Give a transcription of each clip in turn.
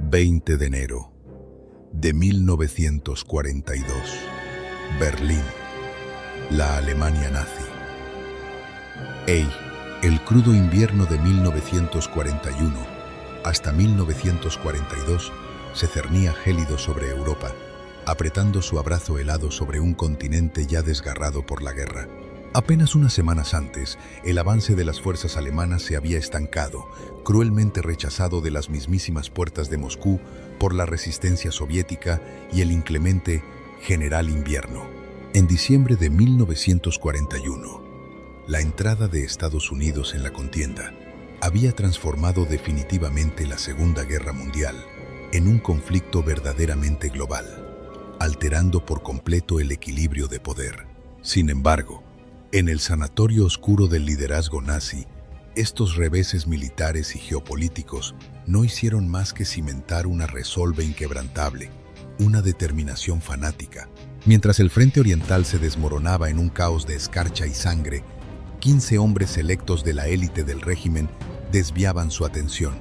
20 de enero de 1942. Berlín, la Alemania nazi. El crudo invierno de 1941 hasta 1942 se cernía gélido sobre Europa, apretando su abrazo helado sobre un continente ya desgarrado por la guerra. Apenas unas semanas antes, el avance de las fuerzas alemanas se había estancado, cruelmente rechazado de las mismísimas puertas de Moscú por la resistencia soviética y el inclemente General Invierno. En diciembre de 1941, la entrada de Estados Unidos en la contienda había transformado definitivamente la Segunda Guerra Mundial en un conflicto verdaderamente global, alterando por completo el equilibrio de poder. Sin embargo, en el sanatorio oscuro del liderazgo nazi, estos reveses militares y geopolíticos no hicieron más que cimentar una resolve inquebrantable, una determinación fanática. Mientras el frente oriental se desmoronaba en un caos de escarcha y sangre, 15 hombres selectos de la élite del régimen desviaban su atención,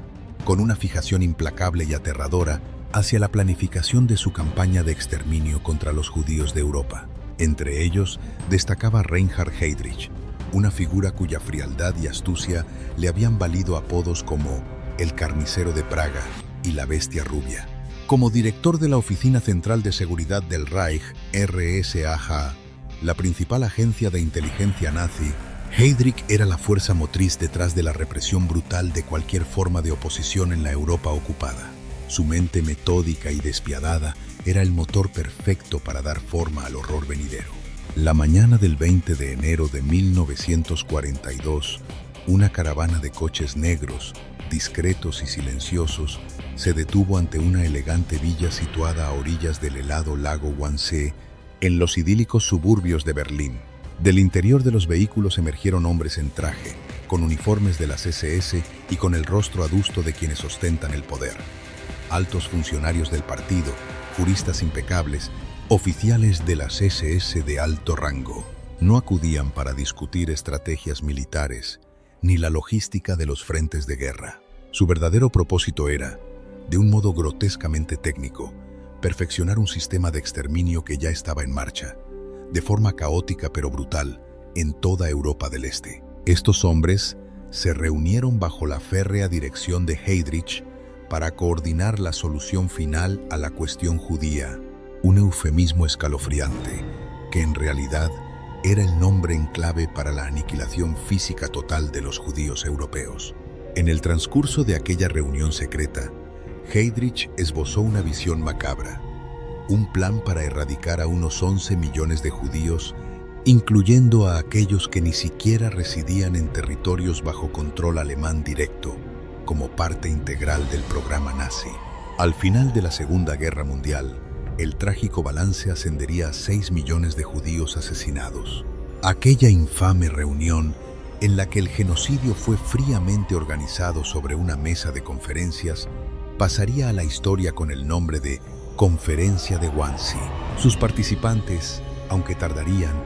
con una fijación implacable y aterradora, hacia la planificación de su campaña de exterminio contra los judíos de Europa. Entre ellos destacaba Reinhard Heydrich, una figura cuya frialdad y astucia le habían valido apodos como el Carnicero de Praga y la Bestia Rubia. Como director de la Oficina Central de Seguridad del Reich, RSAG, la principal agencia de inteligencia nazi, Heydrich era la fuerza motriz detrás de la represión brutal de cualquier forma de oposición en la Europa ocupada. Su mente metódica y despiadada era el motor perfecto para dar forma al horror venidero. La mañana del 20 de enero de 1942, una caravana de coches negros, discretos y silenciosos, se detuvo ante una elegante villa situada a orillas del helado lago Wannsee, en los idílicos suburbios de Berlín. Del interior de los vehículos emergieron hombres en traje, con uniformes de las SS y con el rostro adusto de quienes ostentan el poder. Altos funcionarios del partido, juristas impecables, oficiales de las SS de alto rango, no acudían para discutir estrategias militares ni la logística de los frentes de guerra. Su verdadero propósito era, de un modo grotescamente técnico, perfeccionar un sistema de exterminio que ya estaba en marcha, de forma caótica pero brutal, en toda Europa del Este. Estos hombres se reunieron bajo la férrea dirección de Heydrich para coordinar la solución final a la cuestión judía, un eufemismo escalofriante que en realidad era el nombre en clave para la aniquilación física total de los judíos europeos. En el transcurso de aquella reunión secreta, Heydrich esbozó una visión macabra, un plan para erradicar a unos 11 millones de judíos, incluyendo a aquellos que ni siquiera residían en territorios bajo control alemán directo, como parte integral del programa nazi. Al final de la Segunda Guerra Mundial, el trágico balance ascendería a 6 millones de judíos asesinados. Aquella infame reunión, en la que el genocidio fue fríamente organizado sobre una mesa de conferencias, pasaría a la historia con el nombre de Conferencia de Wannsee. Sus participantes, aunque tardarían,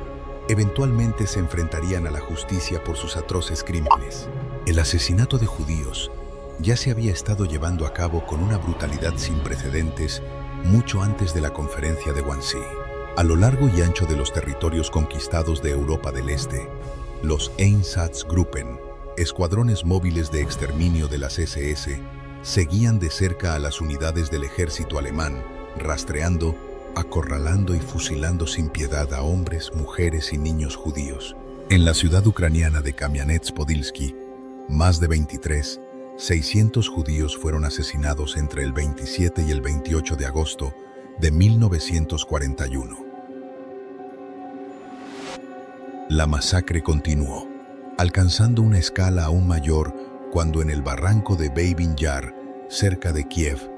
eventualmente se enfrentarían a la justicia por sus atroces crímenes. El asesinato de judíos ya se había estado llevando a cabo con una brutalidad sin precedentes mucho antes de la Conferencia de Wannsee. A lo largo y ancho de los territorios conquistados de Europa del Este, los Einsatzgruppen, escuadrones móviles de exterminio de las SS, seguían de cerca a las unidades del ejército alemán, rastreando, acorralando y fusilando sin piedad a hombres, mujeres y niños judíos. En la ciudad ucraniana de Kamianets-Podilsky, más de 600 judíos fueron asesinados entre el 27 y el 28 de agosto de 1941. La masacre continuó, alcanzando una escala aún mayor cuando en el barranco de Babin Yar, cerca de Kiev,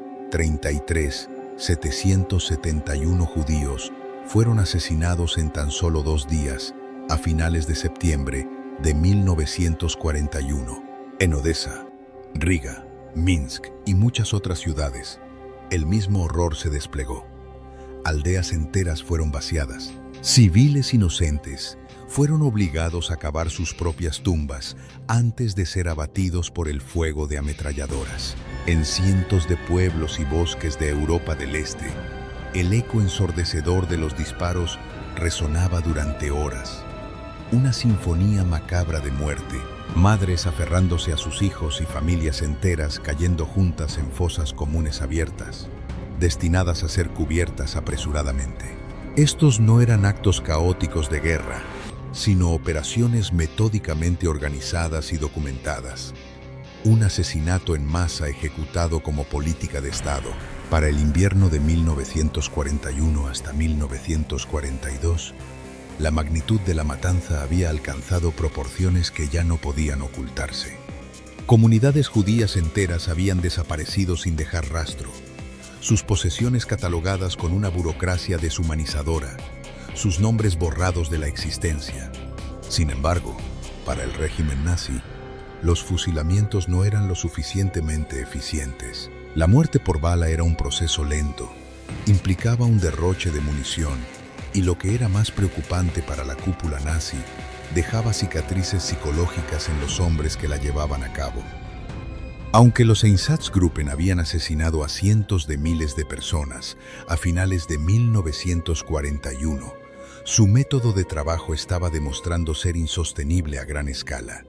771 judíos fueron asesinados en tan solo 2 días, a finales de septiembre de 1941. En Odessa, Riga, Minsk y muchas otras ciudades, el mismo horror se desplegó. Aldeas enteras fueron vaciadas. Civiles inocentes fueron obligados a cavar sus propias tumbas antes de ser abatidos por el fuego de ametralladoras. En cientos de pueblos y bosques de Europa del Este, el eco ensordecedor de los disparos resonaba durante horas. Una sinfonía macabra de muerte, madres aferrándose a sus hijos y familias enteras cayendo juntas en fosas comunes abiertas, destinadas a ser cubiertas apresuradamente. Estos no eran actos caóticos de guerra, sino operaciones metódicamente organizadas y documentadas. Un asesinato en masa ejecutado como política de Estado. Para el invierno de 1941 hasta 1942, la magnitud de la matanza había alcanzado proporciones que ya no podían ocultarse. Comunidades judías enteras habían desaparecido sin dejar rastro, sus posesiones catalogadas con una burocracia deshumanizadora, sus nombres borrados de la existencia. Sin embargo, para el régimen nazi, los fusilamientos no eran lo suficientemente eficientes. La muerte por bala era un proceso lento, implicaba un derroche de munición y, lo que era más preocupante para la cúpula nazi, dejaba cicatrices psicológicas en los hombres que la llevaban a cabo. Aunque los Einsatzgruppen habían asesinado a cientos de miles de personas a finales de 1941, su método de trabajo estaba demostrando ser insostenible a gran escala.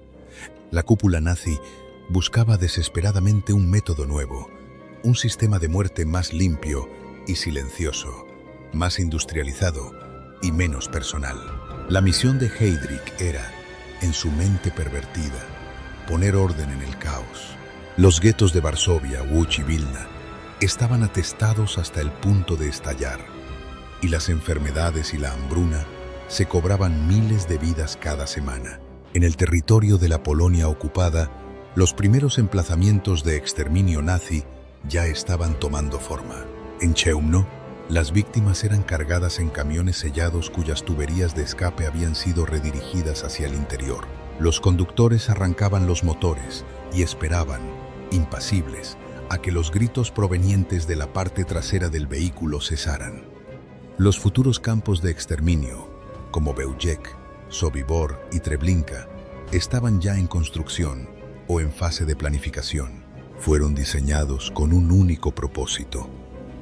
La cúpula nazi buscaba desesperadamente un método nuevo, un sistema de muerte más limpio y silencioso, más industrializado y menos personal. La misión de Heydrich era, en su mente pervertida, poner orden en el caos. Los guetos de Varsovia, Łódź y Vilna estaban atestados hasta el punto de estallar, y las enfermedades y la hambruna se cobraban miles de vidas cada semana. En el territorio de la Polonia ocupada, los primeros emplazamientos de exterminio nazi ya estaban tomando forma. En Chełmno, las víctimas eran cargadas en camiones sellados cuyas tuberías de escape habían sido redirigidas hacia el interior. Los conductores arrancaban los motores y esperaban, impasibles, a que los gritos provenientes de la parte trasera del vehículo cesaran. Los futuros campos de exterminio, como Bełżec, Sobibor y Treblinka, estaban ya en construcción o en fase de planificación. Fueron diseñados con un único propósito: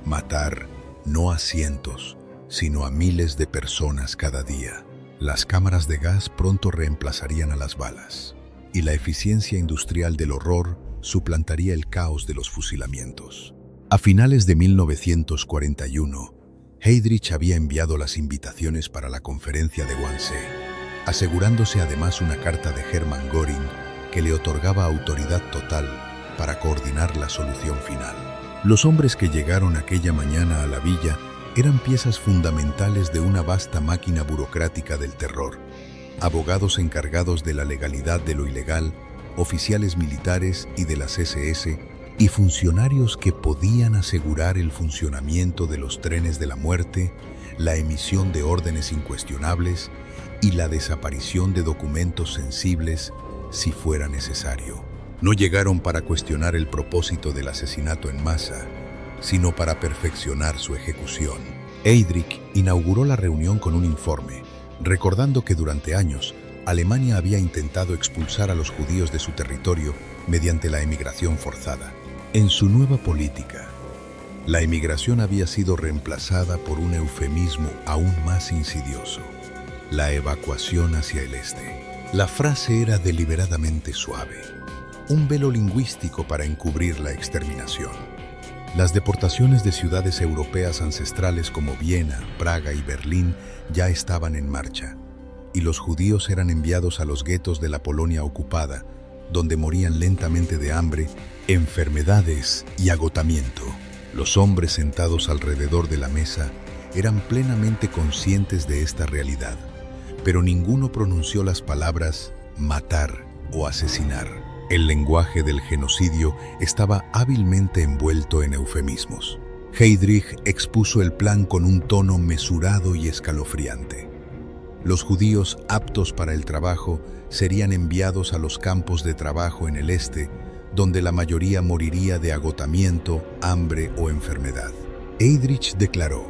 matar no a cientos, sino a miles de personas cada día. Las cámaras de gas pronto reemplazarían a las balas, y la eficiencia industrial del horror suplantaría el caos de los fusilamientos. A finales de 1941, Heydrich había enviado las invitaciones para la conferencia de Wannsee, asegurándose además una carta de Hermann Göring que le otorgaba autoridad total para coordinar la solución final. Los hombres que llegaron aquella mañana a la villa eran piezas fundamentales de una vasta máquina burocrática del terror: abogados encargados de la legalidad de lo ilegal, oficiales militares y de las SS, y funcionarios que podían asegurar el funcionamiento de los trenes de la muerte, la emisión de órdenes incuestionables y la desaparición de documentos sensibles si fuera necesario. No llegaron para cuestionar el propósito del asesinato en masa, sino para perfeccionar su ejecución. Heydrich inauguró la reunión con un informe, recordando que durante años Alemania había intentado expulsar a los judíos de su territorio mediante la emigración forzada. En su nueva política, la emigración había sido reemplazada por un eufemismo aún más insidioso: la evacuación hacia el este. La frase era deliberadamente suave, un velo lingüístico para encubrir la exterminación. Las deportaciones de ciudades europeas ancestrales como Viena, Praga y Berlín ya estaban en marcha, y los judíos eran enviados a los guetos de la Polonia ocupada, donde morían lentamente de hambre, enfermedades y agotamiento. Los hombres sentados alrededor de la mesa eran plenamente conscientes de esta realidad, pero ninguno pronunció las palabras matar o asesinar. El lenguaje del genocidio estaba hábilmente envuelto en eufemismos. Heydrich expuso el plan con un tono mesurado y escalofriante. Los judíos aptos para el trabajo serían enviados a los campos de trabajo en el este, donde la mayoría moriría de agotamiento, hambre o enfermedad. Heydrich declaró: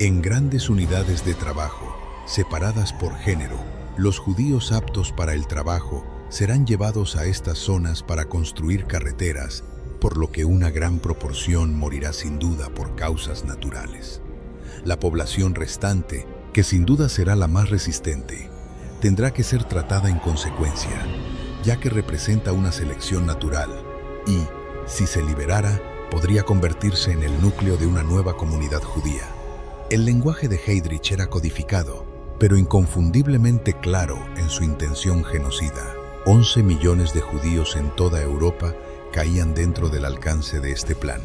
en grandes unidades de trabajo, separadas por género, los judíos aptos para el trabajo serán llevados a estas zonas para construir carreteras, por lo que una gran proporción morirá sin duda por causas naturales. La población restante, que sin duda será la más resistente, tendrá que ser tratada en consecuencia, ya que representa una selección natural y, si se liberara, podría convertirse en el núcleo de una nueva comunidad judía. El lenguaje de Heydrich era codificado, pero inconfundiblemente claro en su intención genocida. 11 millones de judíos en toda Europa caían dentro del alcance de este plan,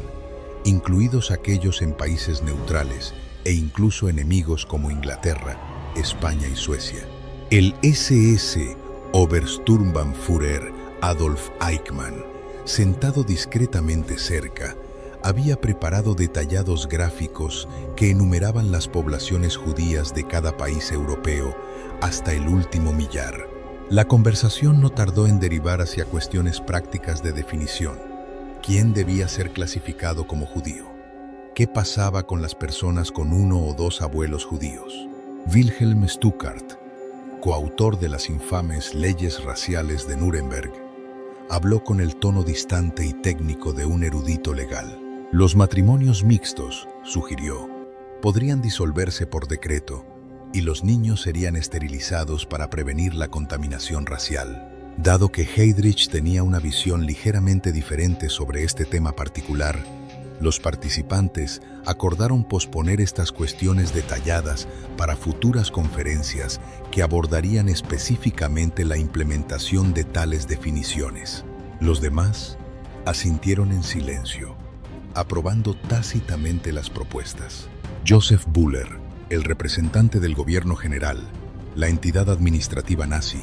incluidos aquellos en países neutrales e incluso enemigos como Inglaterra, España y Suecia. El SS Obersturmbannführer Adolf Eichmann, sentado discretamente cerca, había preparado detallados gráficos que enumeraban las poblaciones judías de cada país europeo hasta el último millar. La conversación no tardó en derivar hacia cuestiones prácticas de definición. ¿Quién debía ser clasificado como judío? ¿Qué pasaba con las personas con uno o dos abuelos judíos? Wilhelm Stuckart, coautor de las infames leyes raciales de Nuremberg, habló con el tono distante y técnico de un erudito legal. Los matrimonios mixtos, sugirió, podrían disolverse por decreto y los niños serían esterilizados para prevenir la contaminación racial. Dado que Heydrich tenía una visión ligeramente diferente sobre este tema particular, los participantes acordaron posponer estas cuestiones detalladas para futuras conferencias que abordarían específicamente la implementación de tales definiciones. Los demás asintieron en silencio, aprobando tácitamente las propuestas. Joseph Buller, el representante del gobierno general, la entidad administrativa nazi,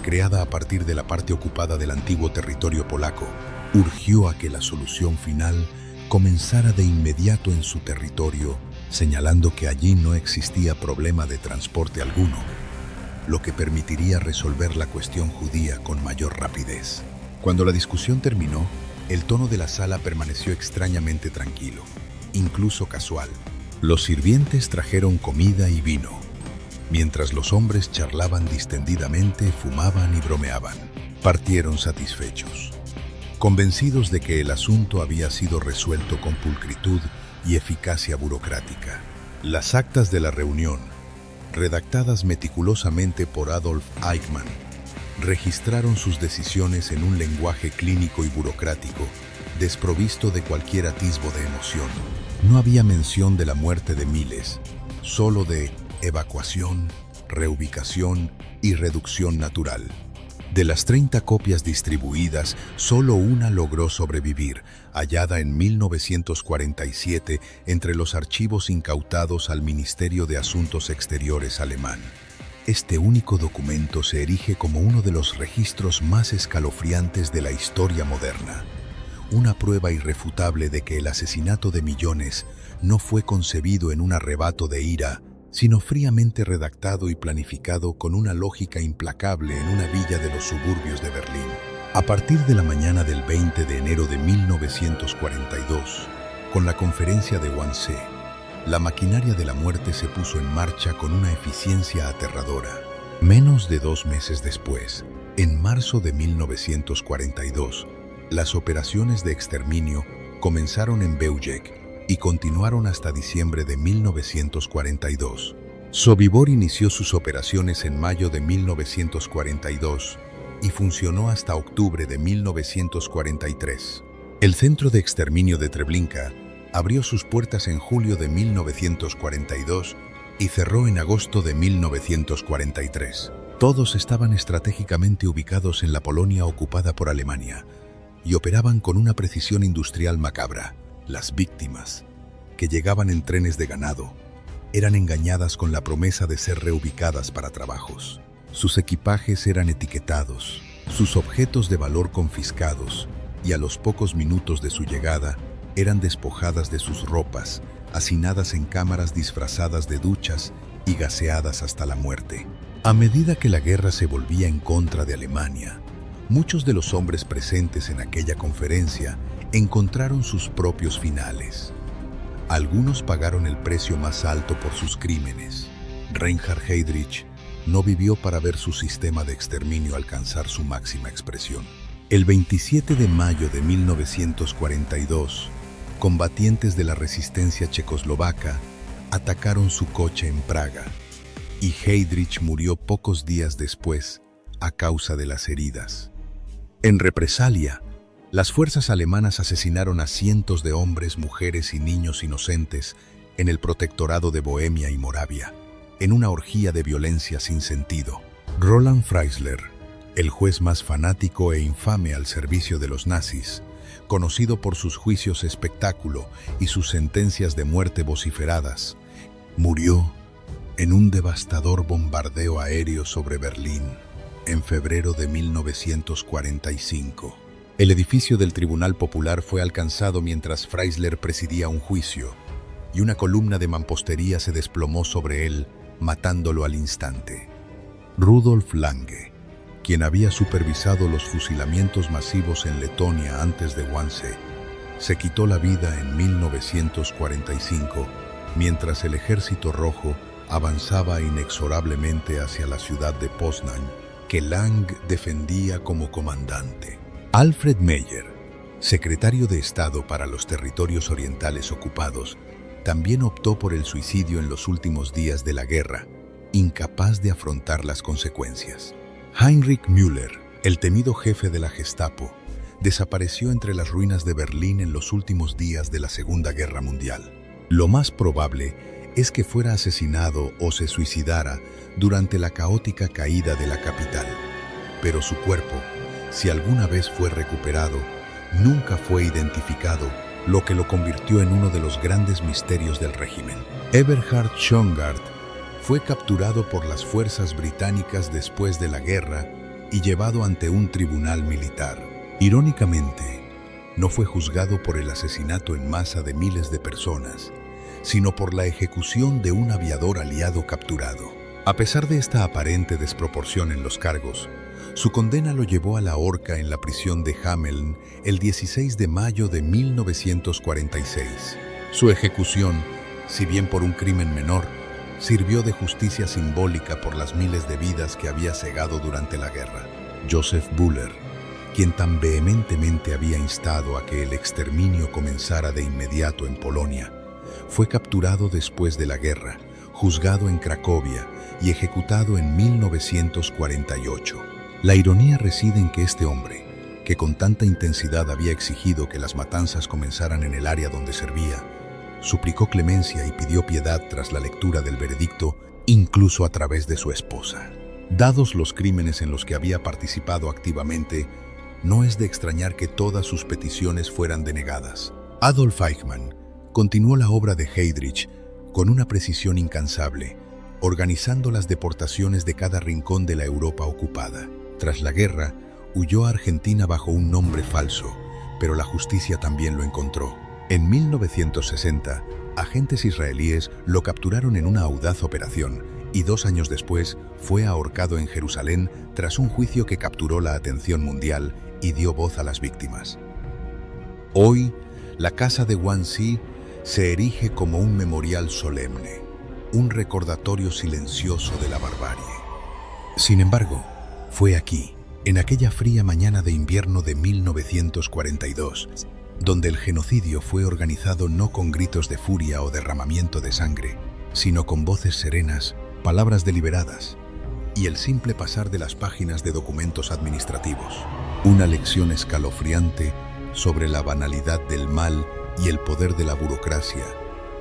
creada a partir de la parte ocupada del antiguo territorio polaco, urgió a que la solución final comenzara de inmediato en su territorio, señalando que allí no existía problema de transporte alguno, lo que permitiría resolver la cuestión judía con mayor rapidez. Cuando la discusión terminó, el tono de la sala permaneció extrañamente tranquilo, incluso casual. Los sirvientes trajeron comida y vino, mientras los hombres charlaban distendidamente, fumaban y bromeaban. Partieron satisfechos, convencidos de que el asunto había sido resuelto con pulcritud y eficacia burocrática. Las actas de la reunión, redactadas meticulosamente por Adolf Eichmann, registraron sus decisiones en un lenguaje clínico y burocrático, desprovisto de cualquier atisbo de emoción. No había mención de la muerte de miles, solo de evacuación, reubicación y reducción natural. De las 30 copias distribuidas, solo una logró sobrevivir, hallada en 1947 entre los archivos incautados al Ministerio de Asuntos Exteriores alemán. Este único documento se erige como uno de los registros más escalofriantes de la historia moderna. Una prueba irrefutable de que el asesinato de millones no fue concebido en un arrebato de ira, sino fríamente redactado y planificado con una lógica implacable en una villa de los suburbios de Berlín. A partir de la mañana del 20 de enero de 1942, con la conferencia de Wannsee, la maquinaria de la muerte se puso en marcha con una eficiencia aterradora. Menos de 2 meses después, en marzo de 1942, las operaciones de exterminio comenzaron en Beujek y continuaron hasta diciembre de 1942. Sobibor inició sus operaciones en mayo de 1942 y funcionó hasta octubre de 1943. El centro de exterminio de Treblinka abrió sus puertas en julio de 1942 y cerró en agosto de 1943. Todos estaban estratégicamente ubicados en la Polonia ocupada por Alemania y operaban con una precisión industrial macabra. Las víctimas, que llegaban en trenes de ganado, eran engañadas con la promesa de ser reubicadas para trabajos. Sus equipajes eran etiquetados, sus objetos de valor confiscados, y a los pocos minutos de su llegada, eran despojadas de sus ropas, hacinadas en cámaras disfrazadas de duchas y gaseadas hasta la muerte. A medida que la guerra se volvía en contra de Alemania, muchos de los hombres presentes en aquella conferencia encontraron sus propios finales. Algunos pagaron el precio más alto por sus crímenes. Reinhard Heydrich no vivió para ver su sistema de exterminio alcanzar su máxima expresión. El 27 de mayo de 1942, combatientes de la resistencia checoslovaca atacaron su coche en Praga y Heydrich murió pocos días después a causa de las heridas. En represalia, las fuerzas alemanas asesinaron a cientos de hombres, mujeres y niños inocentes en el protectorado de Bohemia y Moravia, en una orgía de violencia sin sentido. Roland Freisler, el juez más fanático e infame al servicio de los nazis, conocido por sus juicios espectáculo y sus sentencias de muerte vociferadas, murió en un devastador bombardeo aéreo sobre Berlín en febrero de 1945. El edificio del Tribunal Popular fue alcanzado mientras Freisler presidía un juicio, y una columna de mampostería se desplomó sobre él, matándolo al instante. Rudolf Lange, quien había supervisado los fusilamientos masivos en Letonia antes de Wannsee, se quitó la vida en 1945, mientras el Ejército Rojo avanzaba inexorablemente hacia la ciudad de Poznań, que Lang defendía como comandante. Alfred Meyer, secretario de Estado para los territorios orientales ocupados, también optó por el suicidio en los últimos días de la guerra, incapaz de afrontar las consecuencias. Heinrich Müller, el temido jefe de la Gestapo, desapareció entre las ruinas de Berlín en los últimos días de la Segunda Guerra Mundial. Lo más probable es que fuera asesinado o se suicidara durante la caótica caída de la capital, pero su cuerpo, si alguna vez fue recuperado, nunca fue identificado, lo que lo convirtió en uno de los grandes misterios del régimen. Eberhard Schongard fue capturado por las fuerzas británicas después de la guerra y llevado ante un tribunal militar. Irónicamente, no fue juzgado por el asesinato en masa de miles de personas, sino por la ejecución de un aviador aliado capturado. A pesar de esta aparente desproporción en los cargos, su condena lo llevó a la horca en la prisión de Hameln el 16 de mayo de 1946. Su ejecución, si bien por un crimen menor, sirvió de justicia simbólica por las miles de vidas que había cegado durante la guerra. Joseph Buller, quien tan vehementemente había instado a que el exterminio comenzara de inmediato en Polonia, fue capturado después de la guerra, juzgado en Cracovia y ejecutado en 1948. La ironía reside en que este hombre, que con tanta intensidad había exigido que las matanzas comenzaran en el área donde servía, suplicó clemencia y pidió piedad tras la lectura del veredicto, incluso a través de su esposa. Dados los crímenes en los que había participado activamente, no es de extrañar que todas sus peticiones fueran denegadas. Adolf Eichmann continuó la obra de Heydrich con una precisión incansable, organizando las deportaciones de cada rincón de la Europa ocupada. Tras la guerra, huyó a Argentina bajo un nombre falso, pero la justicia también lo encontró. En 1960, agentes israelíes lo capturaron en una audaz operación y 2 años después fue ahorcado en Jerusalén tras un juicio que capturó la atención mundial y dio voz a las víctimas. Hoy, la casa de Wannsee se erige como un memorial solemne, un recordatorio silencioso de la barbarie. Sin embargo, fue aquí, en aquella fría mañana de invierno de 1942, donde el genocidio fue organizado no con gritos de furia o derramamiento de sangre, sino con voces serenas, palabras deliberadas y el simple pasar de las páginas de documentos administrativos. Una lección escalofriante sobre la banalidad del mal y el poder de la burocracia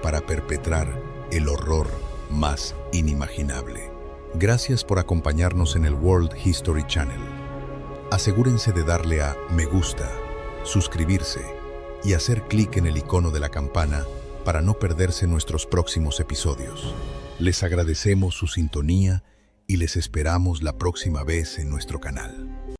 para perpetrar el horror más inimaginable. Gracias por acompañarnos en el World History Channel. Asegúrense de darle a me gusta, suscribirse y hacer clic en el icono de la campana para no perderse nuestros próximos episodios. Les agradecemos su sintonía y les esperamos la próxima vez en nuestro canal.